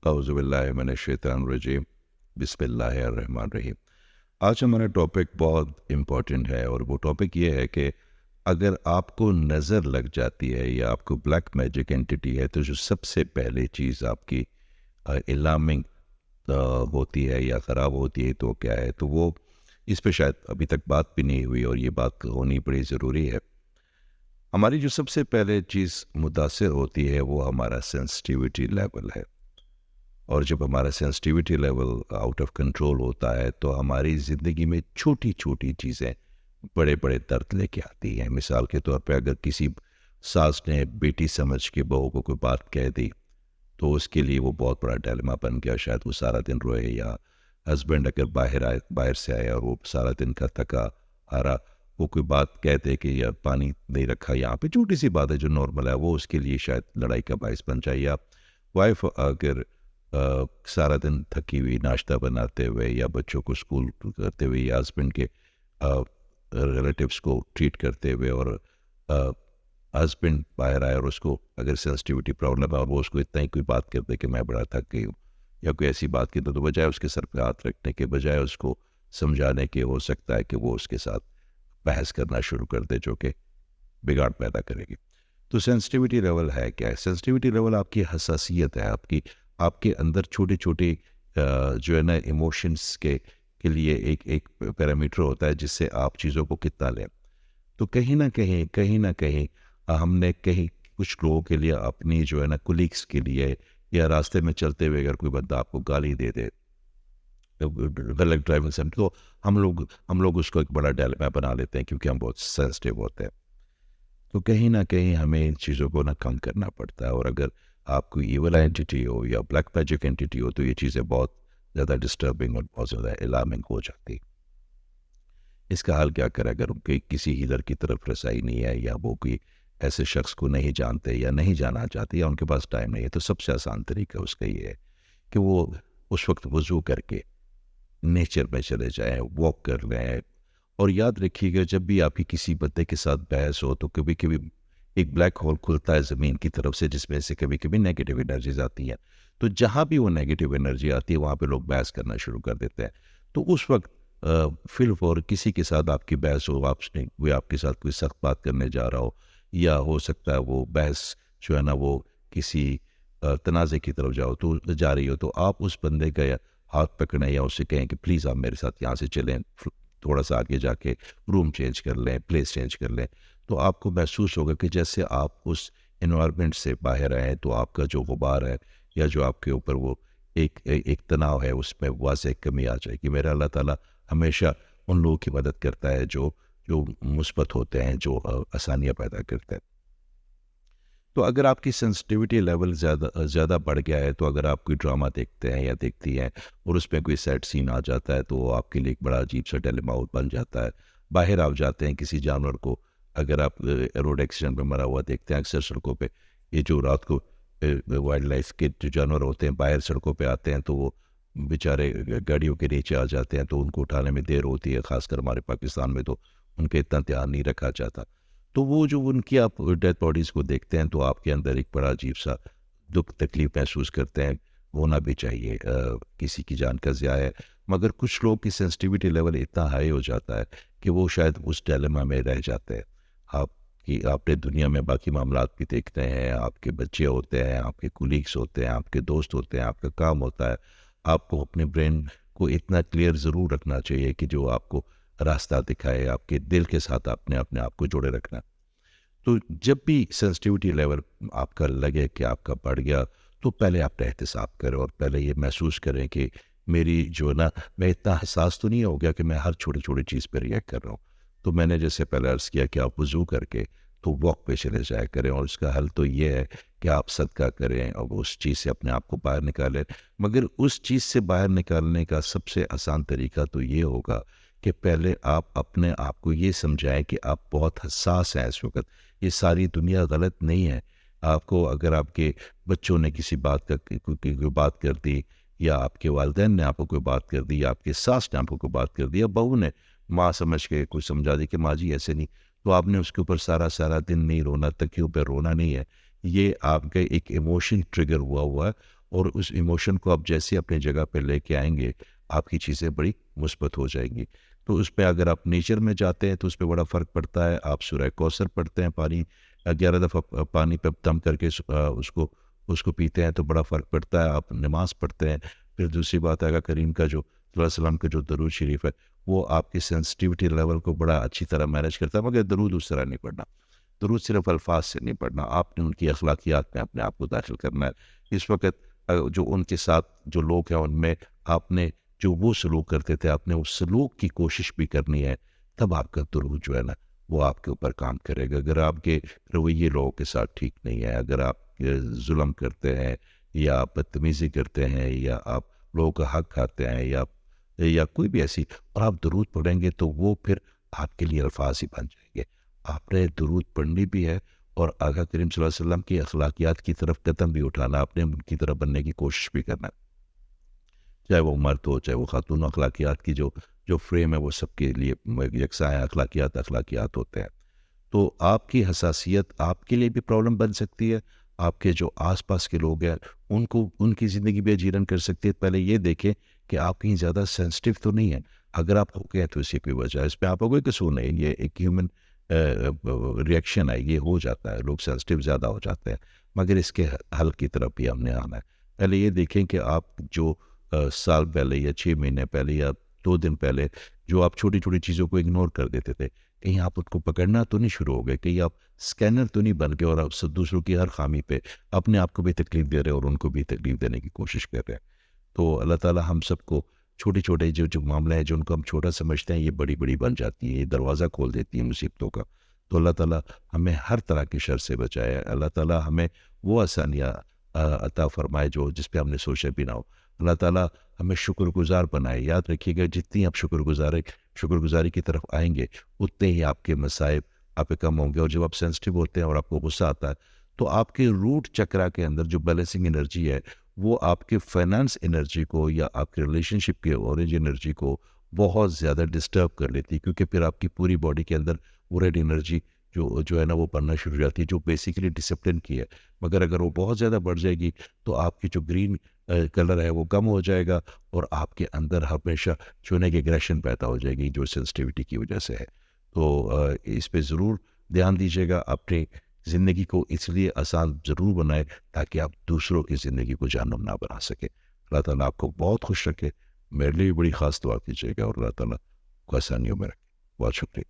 اعوذ باللہ من الشیطان الرجیم، بسم اللہ الرحمن الرحیم۔ آج ہمارا ٹاپک بہت امپورٹنٹ ہے، اور وہ ٹاپک یہ ہے کہ اگر آپ کو نظر لگ جاتی ہے یا آپ کو بلیک میجک اینٹی ہے، تو جو سب سے پہلے چیز آپ کی الارمنگ ہوتی ہے یا خراب ہوتی ہے تو کیا ہے، تو وہ اس پہ شاید ابھی تک بات بھی نہیں ہوئی، اور یہ بات ہونی بڑی ضروری ہے۔ ہماری جو سب سے پہلے چیز متاثر ہوتی ہے وہ ہمارا سینسٹیوٹی لیول ہے، اور جب ہمارا sensitivity level out of control ہوتا ہے تو ہماری زندگی میں چھوٹی چھوٹی چیزیں بڑے بڑے درد لے کے آتی ہیں۔ مثال کے طور پہ اگر کسی ساس نے بیٹی سمجھ کے بہو کو کوئی بات کہہ دی، تو اس کے لیے وہ بہت بڑا ڈیلما بن گیا، شاید وہ سارا دن روئے، یا ہسبینڈ اگر باہر سے آیا اور وہ سارا دن کا تھکا ہارا، وہ کوئی بات کہتے کہ یا پانی نہیں رکھا یہاں پہ، چھوٹی سی بات ہے جو نارمل ہے، وہ اس کے لیے شاید لڑائی کا باعث بن جائے۔ یا وائف اگر سارا دن تھکی ہوئی ناشتہ بناتے ہوئے یا بچوں کو اسکول کرتے ہوئے یا ہسبینڈ کے ریلیٹیوس کو ٹریٹ کرتے ہوئے، اور ہسبینڈ باہر آئے اور اس کو اگر سینسٹیوٹی پرابلم ہے اور وہ اس کو اتنا ہی کوئی بات کر دے کہ میں بڑا تھک گئی ہوں، یا کوئی ایسی بات کی، تو بجائے اس کے سر پہ ہاتھ رکھنے کے، بجائے اس کو سمجھانے کے، ہو سکتا ہے کہ وہ اس کے ساتھ بحث کرنا شروع کر دے، جو کہ بگاڑ پیدا کرے گی۔ تو سینسٹیوٹی لیول ہے کیا ہے؟ سینسٹیوٹی لیول آپ کی حساسیت ہے، آپ کے اندر چھوٹے چھوٹے جو ہے نا ایموشنس کے لیے ایک پیرامیٹر ہوتا ہے جس سے آپ چیزوں کو کتنا لیں۔ تو کہیں نہ کہیں ہم نے کچھ لوگوں کے لیے اپنی جو ہے نا کولیگس کے لیے، یا راستے میں چلتے ہوئے اگر کوئی بندہ آپ کو گالی دے دے غلط ڈرائیونگ سے، تو ہم لوگ اس کو ایک بڑا ڈیلما بنا لیتے ہیں، کیونکہ ہم بہت سینسٹیو ہوتے ہیں۔ تو کہیں نہ کہیں ہمیں ان چیزوں کو نہ کم کرنا پڑتا ہے، اور اگر آپ کوئی ایول اینٹی ہو یا بلیک میجک اینٹی ہو تو یہ چیزیں بہت زیادہ ڈسٹربنگ اور بہت زیادہ الارمنگ ہو جاتی۔ اس کا حل کیا کرے؟ اگر ان کی کسی ہیلر کی طرف رسائی نہیں ہے، یا وہ کوئی ایسے شخص کو نہیں جانتے یا نہیں جانا چاہتے، یا ان کے پاس ٹائم نہیں ہے، تو سب سے آسان طریقہ اس کا یہ ہے کہ وہ اس وقت وضو کر کے نیچر میں چلے جائیں، واک کر لیں۔ اور یاد رکھیے گا، جب بھی آپ کی کسی بندے کے ساتھ بحث ہو تو کبھی کبھی ایک بلیک ہول کھلتا ہے زمین کی طرف سے، جس میں سے کبھی کبھی نیگیٹو انرجیز آتی ہیں۔ تو جہاں بھی وہ نیگیٹو انرجی آتی ہے وہاں پہ لوگ بحث کرنا شروع کر دیتے ہیں۔ تو اس وقت فی الفور کسی کے ساتھ آپ کی بحث ہو، آپ کے ساتھ کوئی سخت بات کرنے جا رہا ہو، یا ہو سکتا ہے وہ بحث جو ہے نا وہ کسی تنازع کی طرف جا رہی ہو، تو آپ اس بندے کا ہاتھ پکڑیں یا اس سے کہیں کہ پلیز آپ میرے ساتھ یہاں سے چلیں، تھوڑا سا آگے جا کے روم چینج کر لیں، پلیس چینج کر لیں۔ تو آپ کو محسوس ہوگا کہ جیسے آپ اس انوائرمنٹ سے باہر آئیں، تو آپ کا جو غبار ہے یا جو آپ کے اوپر وہ ایک تناؤ ہے، اس میں واضح کمی آ جائے گی۔ میرا اللہ تعالیٰ ہمیشہ ان لوگوں کی مدد کرتا ہے جو مثبت ہوتے ہیں، جو آسانیاں پیدا کرتے ہیں۔ تو اگر آپ کی سینسٹیوٹی لیول زیادہ بڑھ گیا ہے، تو اگر آپ کوئی ڈرامہ دیکھتے ہیں یا دیکھتی ہیں اور اس میں کوئی سیڈ سین آ جاتا ہے، تو وہ آپ کے لیے ایک بڑا عجیب سا ڈیلیما بن جاتا ہے۔ باہر آپ جاتے ہیں کسی جانور کو، اگر آپ روڈ ایکسیڈنٹ میں مرا ہوا دیکھتے ہیں اکثر سڑکوں پہ، یہ جو رات کو وائلڈ لائف کے جو جانور ہوتے ہیں باہر سڑکوں پہ آتے ہیں، تو وہ بیچارے گاڑیوں کے نیچے آ جاتے ہیں، تو ان کو اٹھانے میں دیر ہوتی ہے، خاص کر ہمارے پاکستان میں تو ان کا اتنا دھیان نہیں رکھا جاتا۔ تو وہ جو ان کی آپ ڈیتھ باڈیز کو دیکھتے ہیں تو آپ کے اندر ایک بڑا عجیب سا دکھ تکلیف محسوس کرتے ہیں۔ ہونا بھی چاہیے، کسی کی جان کا ضیاع ہے، مگر کچھ لوگ کی سینسٹیوٹی لیول اتنا ہائی ہو جاتا ہے کہ وہ شاید اس ڈیلیما میں رہ جاتے ہیں۔ آپ نے دنیا میں باقی معاملات بھی دیکھتے ہیں، آپ کے بچے ہوتے ہیں، آپ کے کولیگس ہوتے ہیں، آپ کے دوست ہوتے ہیں، آپ کا کام ہوتا ہے۔ آپ کو اپنے برین کو اتنا کلیئر ضرور رکھنا چاہیے کہ جو آپ کو راستہ دکھائے، آپ کے دل کے ساتھ اپنے آپ کو جوڑے رکھنا۔ تو جب بھی سینسٹیوٹی لیول آپ کا لگے کہ آپ کا بڑھ گیا، تو پہلے آپ احتساب کریں، اور پہلے یہ محسوس کریں کہ میری جو ہے نا، میں اتنا حساس تو نہیں ہو گیا کہ میں ہر چھوٹی چھوٹی چیز پہ ریئیکٹ کر رہا ہوں۔ تو میں نے جیسے پہلے عرض کیا کہ آپ وضو کر کے تو واک پہ چلے جایا کریں، اور اس کا حل تو یہ ہے کہ آپ صدقہ کریں اور اس چیز سے اپنے آپ کو باہر نکالیں۔ مگر اس چیز سے باہر نکالنے کا سب سے آسان طریقہ تو یہ ہوگا کہ پہلے آپ اپنے آپ کو یہ سمجھائیں کہ آپ بہت حساس ہیں اس وقت۔ یہ ساری دنیا غلط نہیں ہے۔ آپ کو اگر آپ کے بچوں نے کسی بات کا کوئی بات کر دی، یا آپ کے والدین نے آپ کو کوئی بات کر دی، یا آپ کے ساس نے آپ کو کوئی بات کر دی، یا بہو نے ماں سمجھ کے کوئی سمجھا دی کہ ماں جی ایسے نہیں، تو آپ نے اس کے اوپر سارا دن نہیں رونا، تکیوں پہ رونا نہیں ہے۔ یہ آپ کا ایک ایموشن ٹریگر ہوا ہے، اور اس ایموشن کو آپ جیسے اپنی جگہ پہ لے کے آئیں گے آپ کی چیزیں بڑی مثبت ہو جائیں گی. تو اس پہ اگر آپ نیچر میں جاتے ہیں تو اس پہ بڑا فرق پڑتا ہے. آپ سورہ کوثر پڑھتے ہیں، پانی 11 دفعہ پانی پہ دم کر کے اس کو پیتے ہیں تو بڑا فرق پڑتا ہے. آپ نماز پڑھتے ہیں. پھر دوسری بات آگا کریم کا جو صلی اللہ علیہ وسلم کا جو درود شریف ہے وہ آپ کی سینسٹیوٹی لیول کو بڑا اچھی طرح مینیج کرتا ہے. مگر درود اس طرح نہیں پڑھنا. درود صرف الفاظ سے نہیں پڑھنا، آپ نے ان کی اخلاقیات میں اپنے آپ کو داخل کرنا ہے. اس وقت جو ان کے ساتھ جو لوگ ہیں ان میں آپ نے جو وہ سلوک کرتے تھے آپ نے اس سلوک کی کوشش بھی کرنی ہے. تب آپ کا درود جو ہے نا وہ آپ کے اوپر کام کرے گا. اگر آپ کے رویے لوگوں کے ساتھ ٹھیک نہیں ہے، اگر آپ ظلم کرتے ہیں یا آپ بدتمیزی کرتے ہیں یا آپ لوگوں کا حق کھاتے ہیں یا کوئی بھی ایسی، اور آپ درود پڑھیں گے تو وہ پھر آپ کے لیے الفاظ ہی بن جائیں گے. آپ نے درود پڑھنی بھی ہے اور آقا کریم صلی اللہ علیہ وسلم کی اخلاقیات کی طرف قدم بھی اٹھانا، آپ نے ان کی طرف بننے کی کوشش بھی کرنا. چاہے وہ مرد ہو چاہے وہ خاتون، اخلاقیات کی جو فریم ہے وہ سب کے لیے یکساں ہے. اخلاقیات ہوتے ہیں. تو آپ کی حساسیت آپ کے لیے بھی پرابلم بن سکتی ہے، آپ کے جو آس پاس کے لوگ ہیں ان کی زندگی بھی اجیرن کر سکتی ہے. پہلے یہ دیکھیں کہ آپ کہیں زیادہ سینسٹیو تو نہیں ہے. اگر آپ ہو گئے تو اسی پہ وجہ ہے، اس پہ آپ کا کوئی قصور نہیں. یہ ایک ہیومن ریئیکشن ہے، یہ ہو جاتا ہے، لوگ سینسٹیو زیادہ ہو جاتے ہیں. مگر اس کے حل کی طرف بھی ہم نے آنا ہے. پہلے یہ دیکھیں کہ آپ جو سال پہلے یا 6 مہینے پہلے یا 2 دن پہلے جو آپ چھوٹی چھوٹی چیزوں کو اگنور کر دیتے تھے، کہیں آپ ان کو پکڑنا تو نہیں شروع ہو گئے، کہیں آپ اسکینر تو نہیں بن گئے اور آپ دوسروں کی ہر خامی پہ اپنے آپ کو بھی تکلیف دے رہے اور ان کو بھی تکلیف دینے کی کوشش کر رہے ہیں. تو اللہ تعالیٰ ہم سب کو چھوٹے چھوٹے جو معاملہ ہیں جو ان کو ہم چھوٹا سمجھتے ہیں یہ بڑی بڑی بن جاتی ہیں، یہ دروازہ کھول دیتی ہیں مصیبتوں کا. تو اللہ تعالیٰ ہمیں ہر طرح کی شر سے بچائے. اللہ تعالیٰ ہمیں وہ آسانیاں عطا فرمائے جس پہ ہم نے سوچا بھی نہ ہو. اللہ تعالیٰ ہمیں شکر گزار بنائے. یاد رکھیے گا جتنی آپ شکر گزاری کی طرف آئیں گے اتنے ہی آپ کے مصائب آپ پہ کم ہوں گے. اور جب آپ سینسٹیو ہوتے ہیں اور آپ کو غصہ آتا ہے تو آپ کے روٹ چکرا کے اندر جو بیلنسنگ انرجی ہے وہ آپ کے فائنانس انرجی کو یا آپ کے ریلیشن شپ کے اورنج انرجی کو بہت زیادہ ڈسٹرب کر لیتی ہے. کیونکہ پھر آپ کی پوری باڈی کے اندر وہ ریڈ انرجی جو ہے نا وہ بننا شروع ہو جاتی ہے جو بیسیکلی ڈسپلن کی ہے. مگر اگر وہ بہت زیادہ بڑھ جائے گی تو آپ کی جو گرین کلر ہے وہ کم ہو جائے گا اور آپ کے اندر ہمیشہ چھونے کی اگریشن پیدا ہو جائے گی جو سینسٹیوٹی کی وجہ سے ہے. تو اس پہ ضرور دھیان دیجیے گا. اپنی زندگی کو اس لیے آسان ضرور بنائے تاکہ آپ دوسروں کی زندگی کو جہنم نہ بنا سکے. اللہ تعالیٰ آپ کو بہت خوش رکھے. میرے لیے بھی بڑی خاص دعا کیجیے گا اور اللہ تعالیٰ کو آسانیوں میں رکھے. بہت شکریہ.